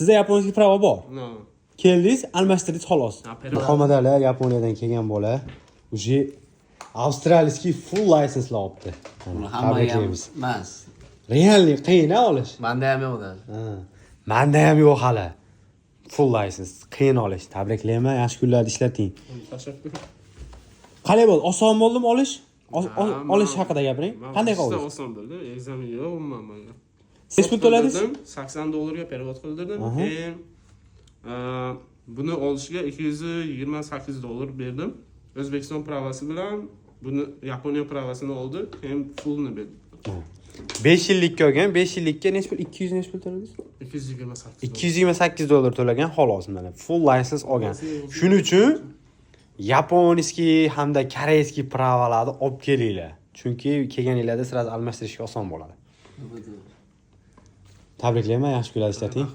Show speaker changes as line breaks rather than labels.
Sizda yaponskiy prava bor.
No.
Keldingiz, almashtirdingiz xolos.
Apero.
Muhammadalar Yaponiyadan kelgan bola. Уже avstraliyskiy full license olibdi.
Buni hammaga ham
Tabriklaymiz.
emas.
Realniy qiyin olish.
Manda ham yo'q da.
Manda ham yo'q hali. Full license qiyin olish. Tabriklayman, yaxshi kunlarda ishlating.
Tashakkur.
Qalay bo'ldi? Oson bo'ldimi olish? Olish haqida gapiring. Qanday qoldingiz?
Oson bo'ldi. Ekzamen yo'q umuman.
Necha pul to'ladingiz?
$80 perevod qildirdim. Keyin buni olishga $228 berdim. O'zbekiston pravasi bilan buni Yaponiya pravasini oldi, keyin fullni berdim.
5 yillikka olgan, 5 yillikka necha pul? 200 necha pul to'ladingiz? $228 to'lagan xolos mana full license olgan. Shuning uchun yaponskiy hamda koreyskiy pravalarni olib kelinglar. Chunki kelganinglarda sirasi almashtirishga oson bo'ladi. Tabriklayman, yaxshi kunlar ishlating.